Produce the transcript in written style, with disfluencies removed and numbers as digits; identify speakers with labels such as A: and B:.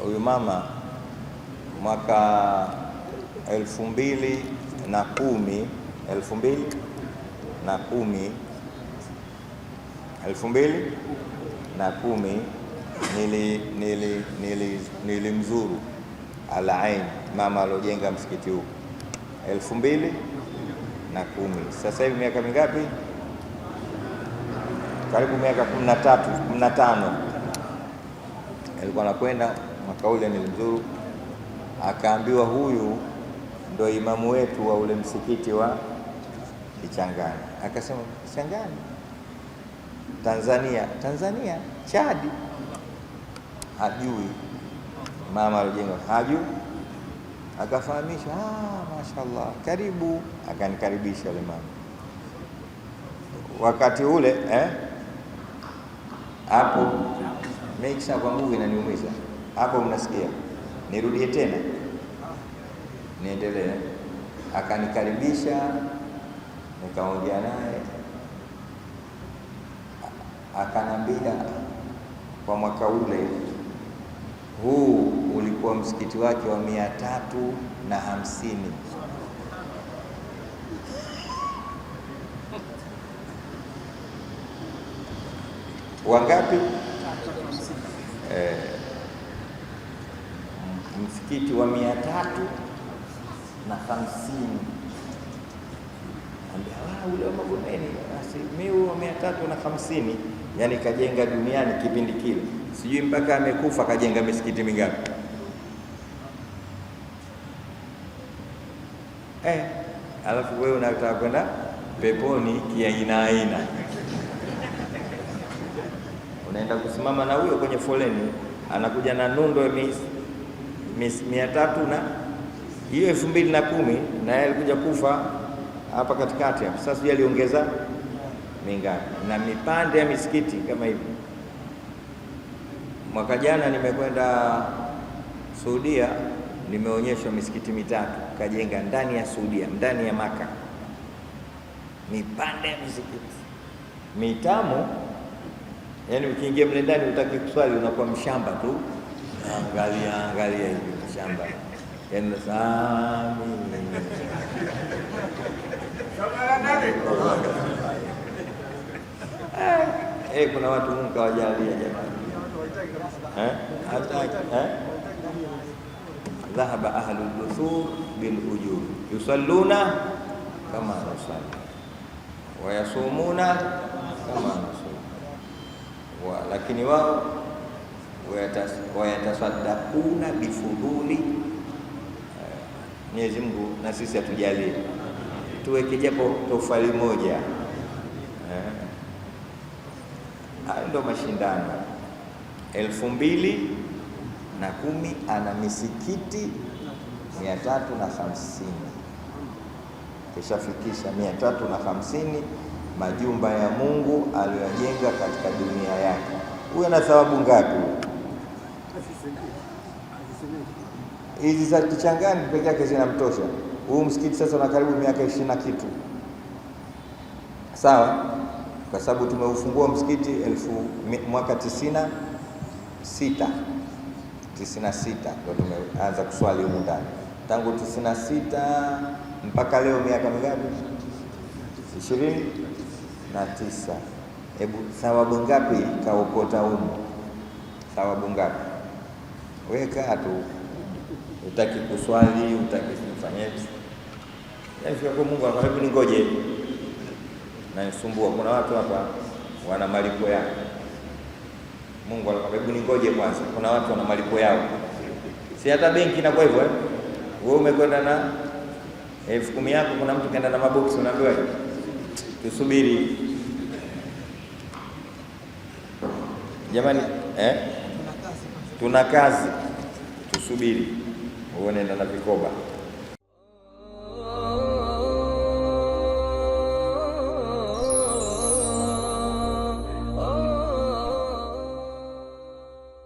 A: huyu mama mwaka 2010 nilimzuru Al-Ain, mama alojenga msikiti huu 2010. Sasa hivi miaka mingapi? Karibu miaka 15. Alikuwa anakwenda mwaka ule nilimzuru, akaambiwa huyu ndo imamu wetu wa ule msikiti wa Ichangani. Akasema Ichangani Tanzania Chadi, hajui mama alijenga, hajui. Akafahamisha, mashaallah, karibu. Akanikaribisha yule mama wakati ule hapo. Meisha kwa nguvu inaniumiza hapo, mnasikia? Nirudie tena, niendelee? Akanikaribisha, nikaongea naye, akanambia kwa mwaka ule huu ulikuwa msikiti wake wa 350. Wangapi? Msikiti wa 350. Ambia ule wa Magomeni, basi mimi wa 350, yani kajenga duniani kipindi kile, sijui mpaka amekufa kajenga misikiti mingapi. Alafu wewe unataka kwenda peponi kiaina, unaenda kusimama na huyo kwenye foleni, anakuja na nundo ya 300 na hiyo 2010, na yeye alikuja kufa hapa katikati hapa. Sasa yeye aliongeza mingapi na mipande ya misikiti kama hivi. Mwaka jana nimekwenda Saudia, nimeonyeshwa misikiti mitatu kajenga ndani ya Saudia, ndani ya Maka, mipande ya misikiti mitamu. Yani ukiingia mle ndani utaki kuswali, unakuwa mshamba tu, angalia hivi mshamba. Yani kuna watu Mungu kawajalia jamani. Dhahaba ahlul duthur bil ujur yusalluna kama nusalli wa yasumuna kama nusalli, lakini wao wayatasaddaquna bifuduli. Mwenyezi Mungu na sisi atujalie tuweke japo tofali moja. Ndio mashindano. 2010 ana misikiti 350, kishafikisha 350 majumba ya Mungu aliyojenga katika dunia yake. Huyu ana thawabu ngapi? Hizi za Kichangani peke yake zinamtosha. Huu msikiti sasa una karibu miaka 20 na kitu, sawa? Kwa sababu tumeufungua msikiti mwaka 96 ndio tumeanza kuswali huko ndani. Tangu 96 mpaka leo miaka mingapi? 29. Hebu thawabu ngapi kaokota huko? Thawabu ngapi? Weka tu, utaki kuswali, utaki kufanyaje? Yaani kwa Mungu anakuambia ningoje na nisumbua. Kuna watu hapa wana malipo yao. Mungu anakuambia ningoje kwanza. Kuna watu wana malipo yao. Si hata benki na kwa hivyo wewe umekwenda na 10,000 yako, kuna mtu kaenda na maboksi, unaambiwa tusubiri. Jamani, tuna kazi, tusubiri. Wewe unaenda na vikoba.